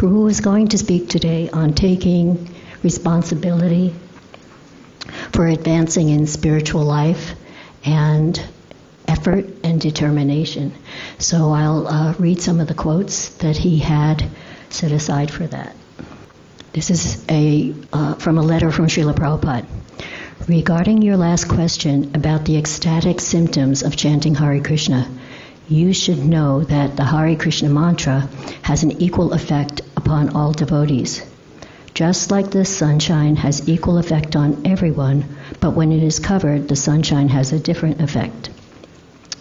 Puri is going to speak today on taking responsibility for advancing in spiritual life and effort and determination. So I'll read some of the quotes that he had set aside for that. This is from a letter from Srila Prabhupada. Regarding your last question about the ecstatic symptoms of chanting Hare Krishna, you should know that the Hare Krishna mantra has an equal effect upon all devotees. Just like the sunshine has equal effect on everyone, but when it is covered, the sunshine has a different effect.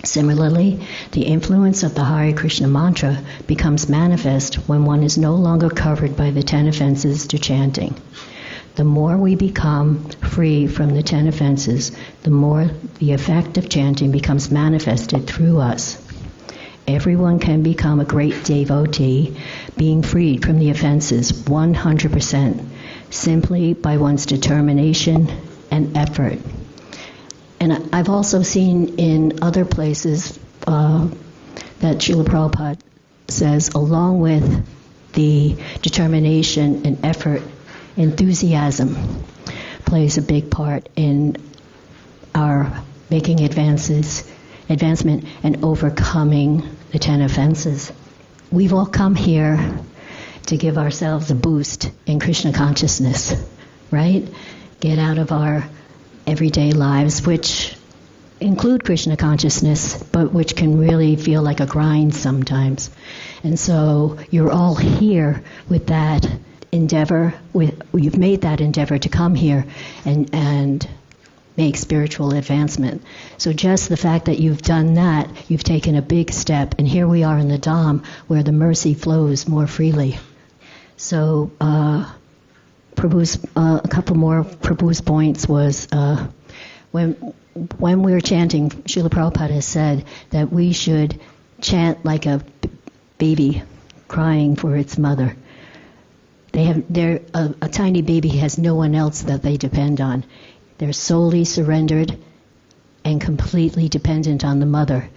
Similarly, the influence of the Hare Krishna mantra becomes manifest when one is no longer covered by the 10 offenses to chanting. The more we become free from the 10 offenses, the more the effect of chanting becomes manifested through us. Everyone can become a great devotee, being freed from the offenses 100%, simply by one's determination and effort. And I've also seen in other places that Srila Prabhupada says, along with the determination and effort, enthusiasm plays a big part in our making advancement and overcoming the 10 offenses. We've all come here to give ourselves a boost in Krishna consciousness, right? Get out of our everyday lives, which include Krishna consciousness, but which can really feel like a grind sometimes. And so you're all here with that endeavor, you've made that endeavor to come here and make spiritual advancement. So just the fact that you've done that, you've taken a big step, and here we are in the Dham where the mercy flows more freely. So Prabhu's, a couple more Prabhu's points was when we're chanting, Srila Prabhupada has said that we should chant like a baby crying for its mother. A tiny baby has no one else that they depend on. They're solely surrendered and completely dependent on the mother.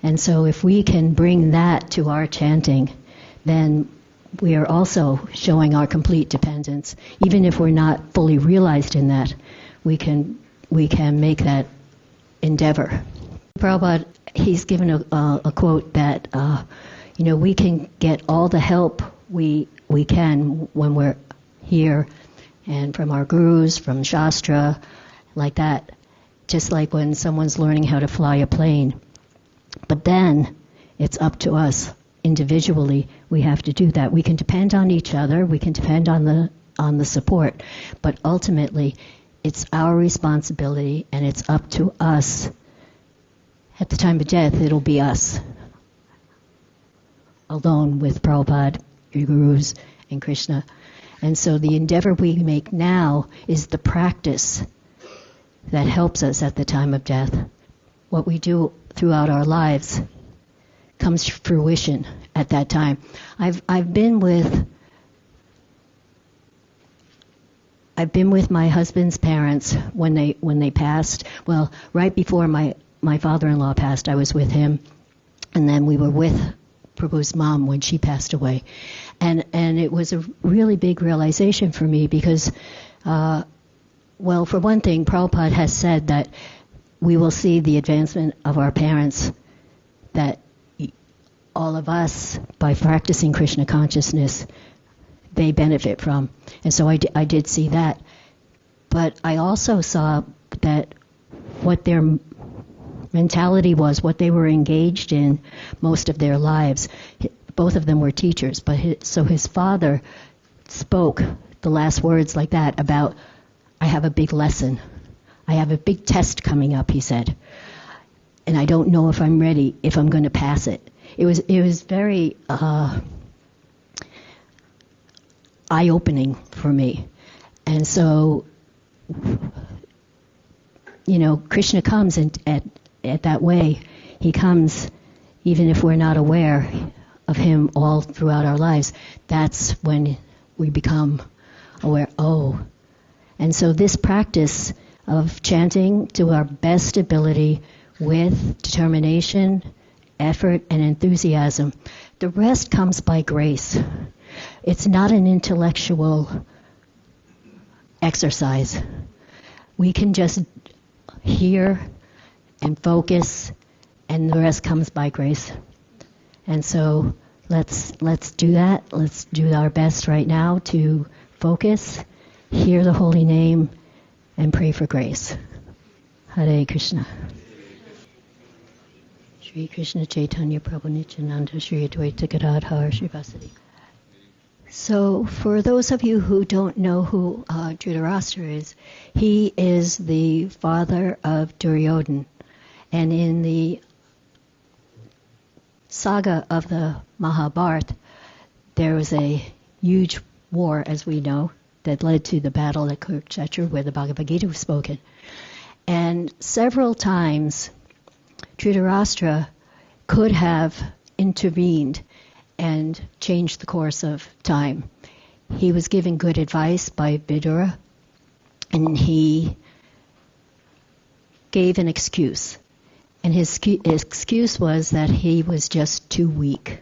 And so if we can bring that to our chanting, then we are also showing our complete dependence. Even if we're not fully realized in that, we can make that endeavor. Prabhupada, he's given a quote that, we can get all the help we can when we're here, and from our gurus, from Shastra, like that, just like when someone's learning how to fly a plane. But then it's up to us individually. We have to do that. We can depend on each other. We can depend on the support. But ultimately, it's our responsibility, and it's up to us. At the time of death, it'll be us, alone with Prabhupada, your gurus, and Krishna. And so the endeavor we make now is the practice that helps us at the time of death. What we do throughout our lives comes to fruition at that time. I've been with my husband's parents when they passed. Well, right before my father-in-law passed, I was with him, and then we were with Prabhu's mom when she passed away. And it was a really big realization for me because, for one thing, Prabhupada has said that we will see the advancement of our parents, that all of us, by practicing Krishna consciousness, they benefit from. And so I did see that. But I also saw that what their mentality was, what they were engaged in most of their lives. Both of them were teachers, so his father spoke the last words like that about, I have a big lesson. I have a big test coming up, he said. And I don't know if I'm ready, if I'm going to pass it. It was very eye-opening for me. And so, Krishna comes at that way. He comes even if we're not aware of him all throughout our lives. That's when we become aware, And so this practice of chanting to our best ability with determination, effort, and enthusiasm, the rest comes by grace. It's not an intellectual exercise. We can just hear and focus, and the rest comes by grace. And so let's do that. Let's do our best right now to focus, hear the holy name, and pray for grace. Hare Krishna. Shri Krishna Chaitanya Prabhu Nityananda Shri Advaita Gadadhar Srivasadi. So for those of you who don't know who Dhritarashtra is, he is the father of Duryodhana. And in the saga of the Mahabharata, there was a huge war, as we know, that led to the battle at Kurukshetra where the Bhagavad Gita was spoken. And several times Dhritarashtra could have intervened and changed the course of time. He was given good advice by Vidura, and he gave an excuse. And his excuse was that he was just too weak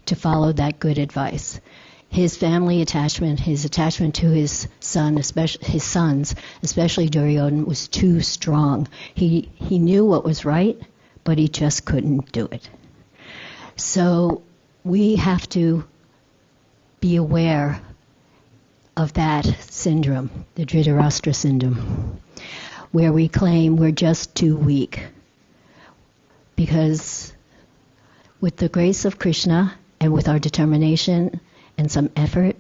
to follow that good advice. His family attachment, his attachment to his son, especially his sons, especially Duryodhana, was too strong. He knew what was right, but he just couldn't do it. So we have to be aware of that syndrome, the Dhritarashtra syndrome, where we claim we're just too weak. Because with the grace of Krishna and with our determination and some effort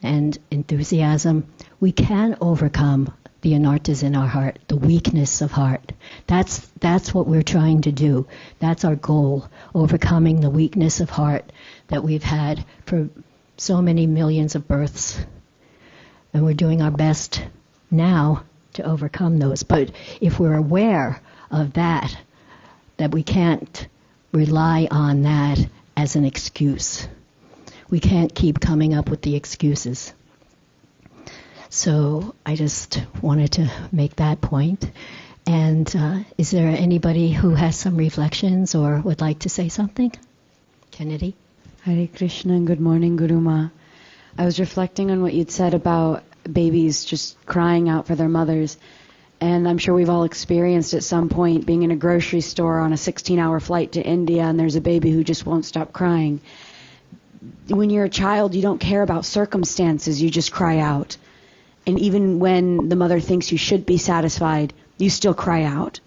and enthusiasm, we can overcome the anarthas in our heart, the weakness of heart. That's what we're trying to do. That's our goal, overcoming the weakness of heart that we've had for so many millions of births. And we're doing our best now to overcome those. But if we're aware of that we can't rely on that as an excuse. We can't keep coming up with the excuses. So I just wanted to make that point. And is there anybody who has some reflections or would like to say something? Kennedy? Hare Krishna and good morning, Guru Ma. I was reflecting on what you'd said about babies just crying out for their mothers. And I'm sure we've all experienced at some point being in a grocery store on a 16-hour flight to India and there's a baby who just won't stop crying. When you're a child, you don't care about circumstances, you just cry out. And even when the mother thinks you should be satisfied, you still cry out.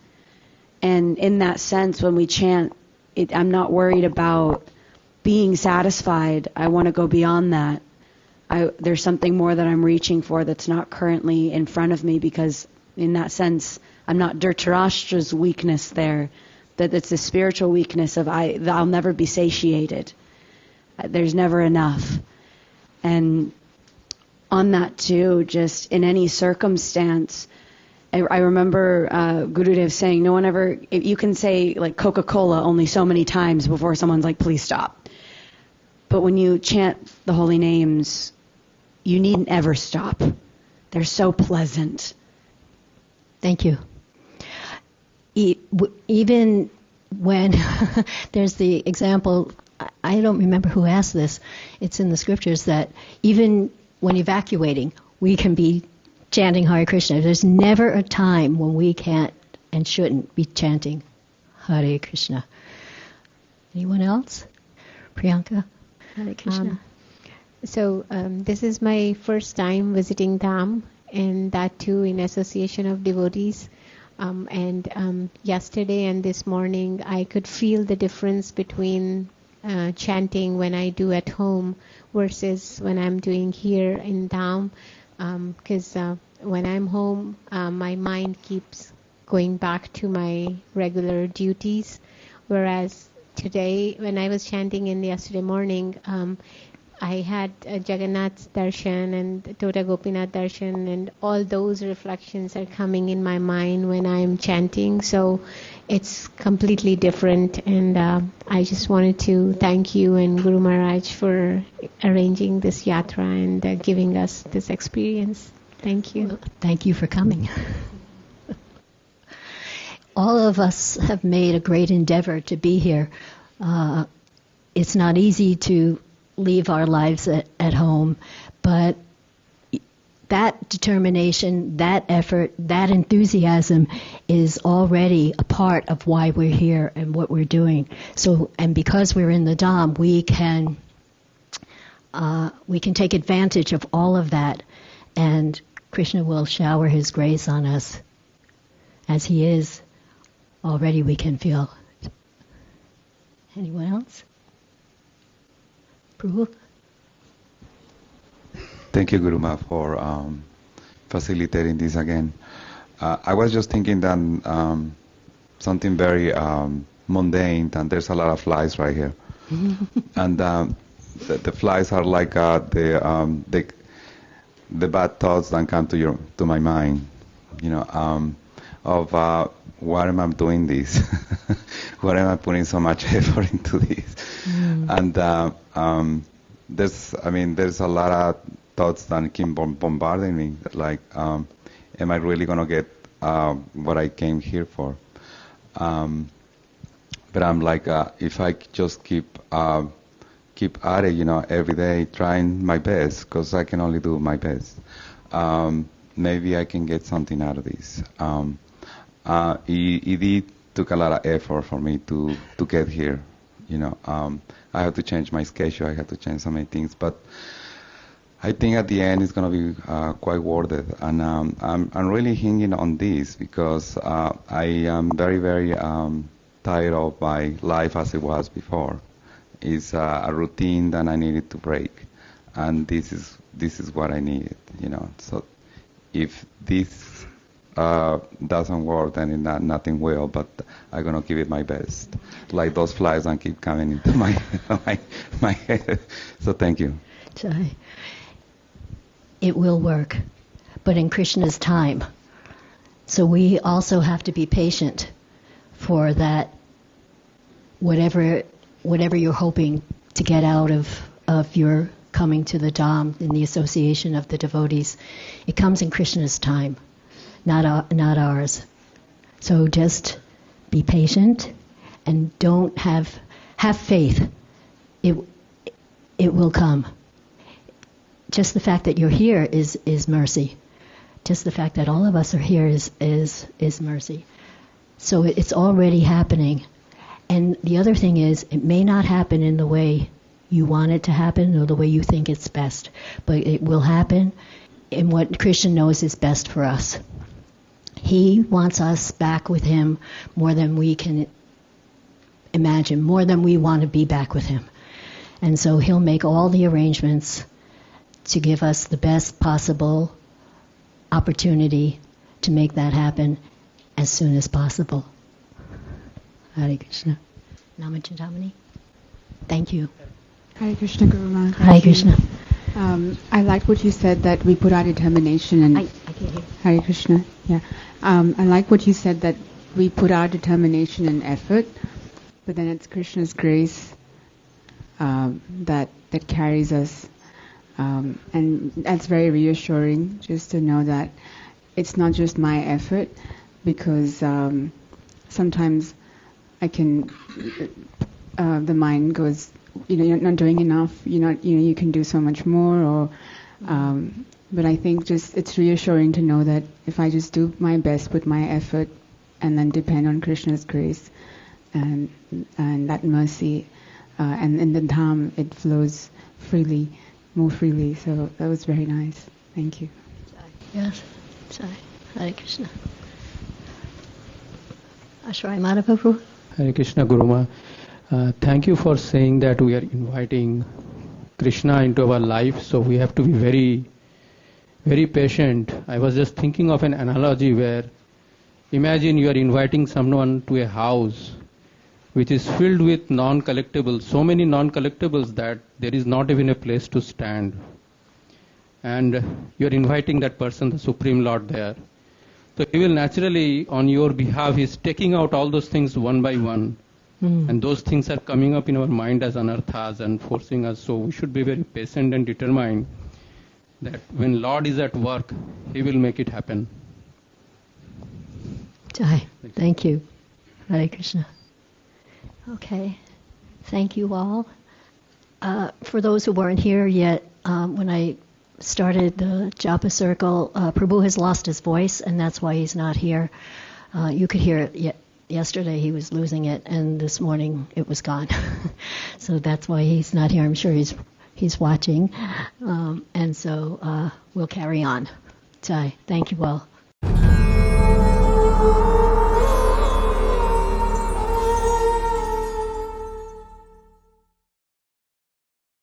And in that sense, when we chant, I'm not worried about being satisfied. I want to go beyond that. There's something more that I'm reaching for that's not currently in front of me, because in that sense, I'm not Dhritarashtra's weakness there. That it's the spiritual weakness of I'll never be satiated. There's never enough. And on that too, just in any circumstance, I remember Gurudev saying, no one ever, you can say like Coca-Cola only so many times before someone's like, please stop. But when you chant the holy names, you needn't ever stop. They're so pleasant. Thank you. Even when there's the example, I don't remember who asked this, it's in the scriptures, that even when evacuating, we can be chanting Hare Krishna. There's never a time when we can't and shouldn't be chanting Hare Krishna. Anyone else? Priyanka? Hare Krishna. This is my first time visiting Dham, and that too in association of devotees. Yesterday and this morning, I could feel the difference between chanting when I do at home versus when I'm doing here in Dham. Because when I'm home, my mind keeps going back to my regular duties. Whereas today, when I was chanting in yesterday morning, I had Jagannath's darshan and Tota Gopinath darshan, and all those reflections are coming in my mind when I'm chanting. So it's completely different. And I just wanted to thank you and Guru Maharaj for arranging this yatra and giving us this experience. Thank you. Well, thank you for coming. All of us have made a great endeavor to be here. It's not easy to leave our lives at home, but that determination, that effort, that enthusiasm is already a part of why we're here and what we're doing. So, and because we're in the Dham, we can take advantage of all of that, and Krishna will shower His grace on us as He is. Already we can feel. Anyone else? Prabhu? Thank you, Guru Ma, for facilitating this again. I was just thinking that something very mundane, and there's a lot of flies right here. And the flies are like the bad thoughts that come to my mind, you know, of why am I doing this? Why am I putting so much effort into this? And there's a lot of thoughts that keep bombarding me, like, am I really going to get what I came here for? But I'm like, if I just keep at it, you know, every day, trying my best, because I can only do my best, maybe I can get something out of this. It took a lot of effort for me to get here, you know. I had to change my schedule, I had to change so many things, but I think at the end it's going to be quite worth it. And I'm really hanging on this because I am very, very tired of my life as it was before. It's a routine that I needed to break, and this is what I needed, you know. So if this doesn't work, then nothing will. But I'm gonna give it my best, like those flies that keep coming into my head. So thank you. Jai. It will work, but in Krishna's time. So we also have to be patient for that. Whatever you're hoping to get out of your coming to the Dham in the association of the devotees, it comes in Krishna's time, not ours. So just be patient and don't have faith. It will come. Just the fact that you're here is mercy. Just the fact that all of us are here is mercy. So it's already happening. And the other thing is, it may not happen in the way you want it to happen or the way you think it's best, but it will happen in what Krishna knows is best for us. He wants us back with Him more than we can imagine, more than we want to be back with Him. And so He'll make all the arrangements to give us the best possible opportunity to make that happen as soon as possible. Hare Krishna. Namachintamani. Thank you. Hare Krishna, Guru Ma. Hare Krishna. I liked what you said, that we put our determination and... I can't hear. Hare Krishna, yeah. I like what you said, that we put our determination and effort, but then it's Krishna's grace that carries us. And that's very reassuring, just to know that it's not just my effort, because sometimes I can, the mind goes, you're not doing enough, you can do so much more, or, but I think just it's reassuring to know that if I just do my best with my effort and then depend on Krishna's grace and that mercy, and in the Dham it flows freely, more freely. So that was very nice. Thank you. Yes. Jai. Hare Krishna. Ashray Madhaprabhu. Hare Krishna, Guru Ma. Thank you for saying that we are inviting Krishna into our life, so we have to be very, very patient. I was just thinking of an analogy where, imagine you are inviting someone to a house which is filled with non-collectibles, so many non-collectibles that there is not even a place to stand. And you are inviting that person, the Supreme Lord, there. So He will naturally, on your behalf, He is taking out all those things one by one. And those things are coming up in our mind as anarthas and forcing us. So we should be very patient and determined that when Lord is at work, He will make it happen. Jai. Thank you. Hare Krishna. Okay. Thank you all. For those who weren't here yet, when I started the Japa circle, Prabhu has lost his voice, and that's why he's not here. You could hear it yesterday, he was losing it, and this morning it was gone. So that's why he's not here. I'm sure he's watching. And so we'll carry on. Jai. Thank you all.